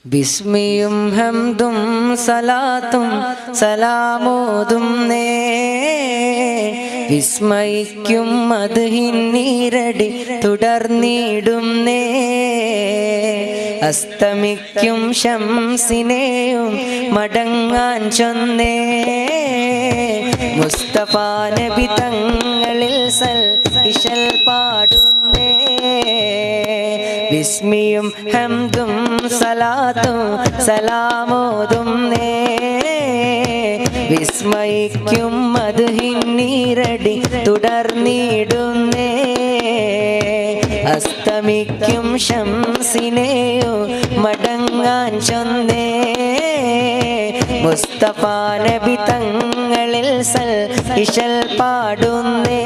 ബിസ്മിയും ഹംദും സലാത്തും സലാമോതും നേ വിസ്മയിക്കും മദ്ഹിൻ നീരടി തുടർന്നിടും നേ അസ്തമിക്കും ശംസിനെയും മടങ്ങാൻ ചൊന്നേ മുസ്തഫ നബി തങ്ങളിൽ ഇശൽ പാടുന്നേ ബിസ്മിയും ഹംദും സലാത്തും സലാമോതും നേ വിസ്മയിക്കും മദ്ഹിൻ നീരടി തുടർന്നിടുന്നേ അസ്തമിക്കും ശംസിനെയും മടങ്ങാൻ ചൊന്നേ മുസ്തഫ നബി തങ്ങളിൽ ഇശൽ പാടുന്നേ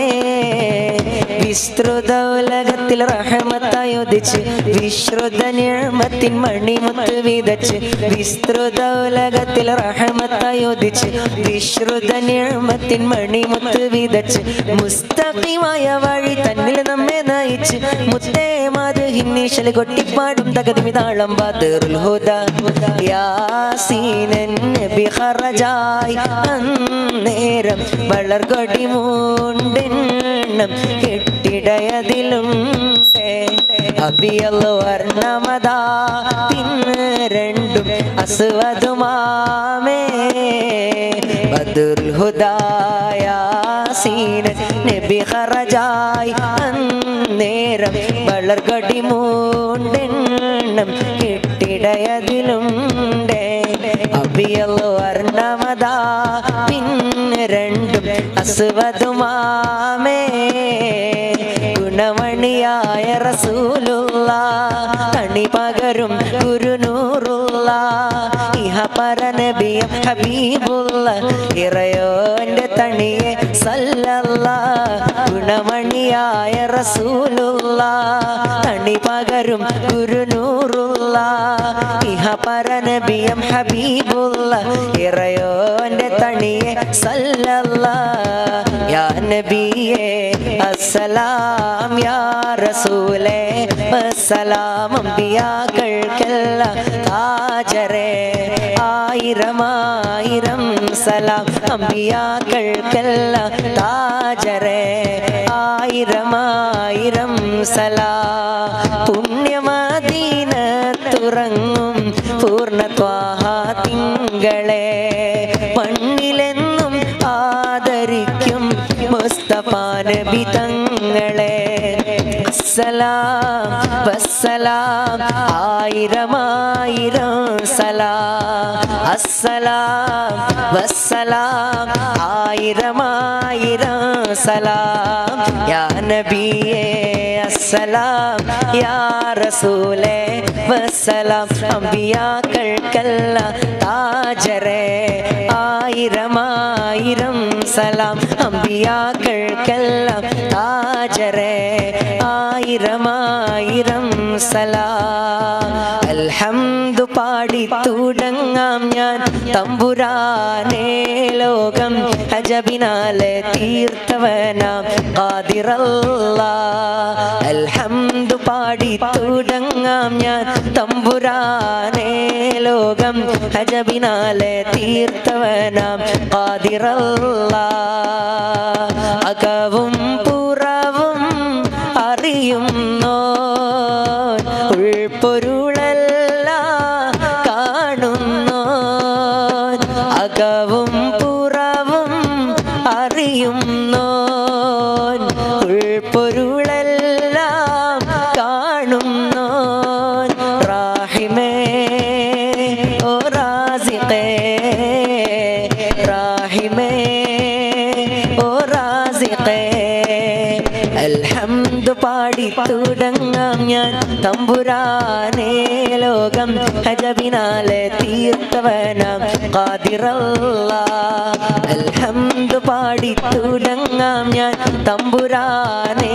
വിസ്തൃത ഉലകത്തിൽ റഹ്മത്തായി ഉദിച്ച് വിശ്രുത നിഅമത്തിൻ മണിമുത്ത് വിതച്ച് വിസ്തൃത ഉലകത്തിൽ റഹ്മത്തായി ഉദിച്ച് വിശ്രുത നിഅമത്തിൻ മണിമുത്ത് വിതച്ച് മുസ്തഖീമായ വഴി തന്നിൽ നമ്മെ നയിച്ച് മുത്തേ മദ്ഹിൻ ഇശൽ കൊട്ടിപ്പാടും തകതിമിതാളം ബദറുൽ ഹുദാ യാസീനൻ നബി ഖറജായി അന്നേരം വളർകൊടി മൂണ്ടെണ്ണം കെട്ടിടയതിലുണ്ട് അബിയൽ വർണ്ണമതാ രണ്ടും അസ്വദുമാമേ ബദറുൽ ഹുദാ യാസീനൻ നബി ഖറജായി അന്നേരം വളർകൊടി മൂണ്ടെണ്ണം കെട്ടിടയതിലുണ്ട് അബിയൽ വർണ്ണമതാ രണ്ടും അസ്വദുമാമേ ഗുണമണിയായ റസൂലുള്ളാഹ് തണി പകരും ഗുരുനൂറുള്ളാഹ് ഇഹ പരനബിയും ഹബീബുള്ളാഹ് ഇറയോന്റെ തണിയെ സല്ലല്ലാഹ് ഗുണമണിയായ റസൂലുള്ളാഹ് തണി പകരും ഗുരുനൂറുള്ളാഹ് ഇഹ പരനബിയും ഹബീബുള്ളാഹ് ഇറയോന്റെ തണിയെ സല്ലല്ലാഹ് യാ നബിയേ അസ്സലാം യാ റസൂലേ അസ്സലാം അംബിയാക്കൾക്കെല്ലാം താജരേ ആയിരം ആയിരം സലാം അംബിയാക്കൾക്കെല്ലാം താജരേ ആയിരം ആയിരം സലാം പുണ്യമദീനത്തുറങ്ങും പൂർണ്ണ ത്വാഹ തിങ്കളെ മണ്ണിലെന്നും ആദരിക്കും മുസ്തഫ നബി തങ്ങളെ സലാം വസ്സലാം ആയിരം ആയിരം സലാം അസ്സലാം വസ്സലാം ആയിരം ആയിരം സലാം യാ നബിയേ അസ്സലാം യാ റസൂലേ വസ്സലാം അംബിയാക്കൾക്കെല്ലാം താജരേ ആയിരം ആയിരം സലാം അംബിയാക്കൾക്കെല്ലാം താജരേ ആയിരം ആയിരം സലാം അൽഹംദു പാടി തുടങ്ങാം ഞാൻ തമ്പുരാനേ ലോകം അജബിനാലെ തീർത്തവനാം ഖാദിറല്ലാഹ് അൽഹംദു പാടി തുടങ്ങാം ഞാൻ തമ്പുരാനേ ലോകം അജബിനാലെ തീർത്തവനാം ഖാദിറല്ലാഹ് അകവും പുറവും അറിയുന്നോ ഉൾപ്പൊരുളെല്ലാം കാണുന്നോ അകവും പുറവും അറിയുന്നോ ഉൾപ്പൊരുളെല്ലാം കാണുന്നോ റാഹിമേ ഓ റാസിഖേ റാഹിമേ ഓ റാസിഖേ അൽഹംദു പാടി തുടങ്ങാം ഞാൻ തമ്പുരാനേ ലോകം ഹജബിനാലെ തീർത്തവനാം ഖാദിറല്ലാഹ് അൽഹംദു പാടി തുടങ്ങാം ഞാൻ തമ്പുരാനേ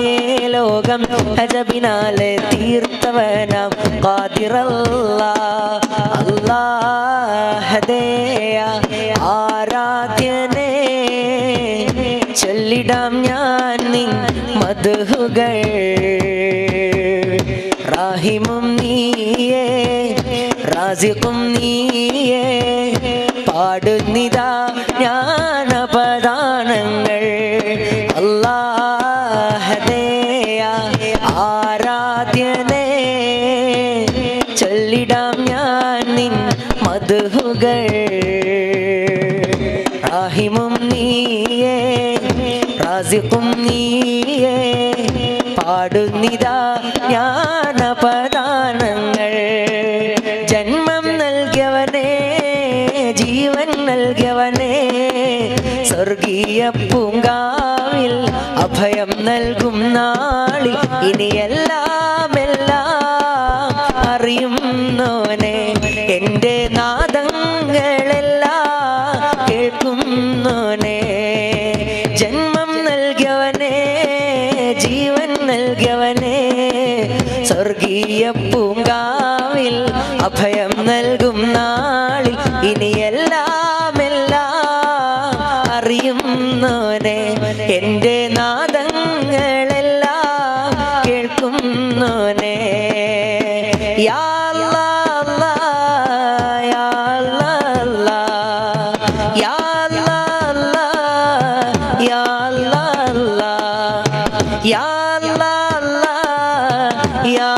ലോകം ഹജബിനാലെ തീർത്തവനാം ഖാദിറല്ലാഹ് അല്ലാഹുദേയ ആരാധ്യനേ ചൊല്ലിടാം ഞാൻ നിൻ മദ്ഹുകൾ റാഹിമും നീയേ റാസിഖും നീയേ പാടുന്നിതാ ജ്ഞാനപദാനങ്ങൾ അല്ലാഹുവേ ആരാധ്യനേ ചൊല്ലിടാം ഞാൻ നിൻ മദ്ഹുകൾ റാഹിമും നീയേ റാസിഖും നീയേ പാടുന്നിതാ ജ്ഞാനപദാനങ്ങൾ ജന്മം നൽകിയവനേ ജീവൻ നൽകിയവനേ സ്വർഗീയ പൂങ്കാവിൽ അഭയം നൽകും നാളിൽ ഇനിയെല്ലാം എല്ലാം അറിയുന്നോനെ എൻ്റെ നാദങ്ങളെല്ലാം കേൾക്കുന്നോനെ ജന്മം നൽകിയവനേ ജീവൻ നൽകിയവനേ സ്വർഗീയ പൂങ്കാവിൽ അഭയം നൽകും നാളിൽ ഇനിയെല്ലാം എല്ലാം അറിയുന്നോനെ എൻ്റെ നാദങ്ങളെല്ലാം കേൾക്കുന്നോനെ യാ അല്ലാഹ് യാ അല്ലാഹ് യാ അല്ലാഹ് യാ അല്ലാഹ് യാ അല്ലാഹ് യാ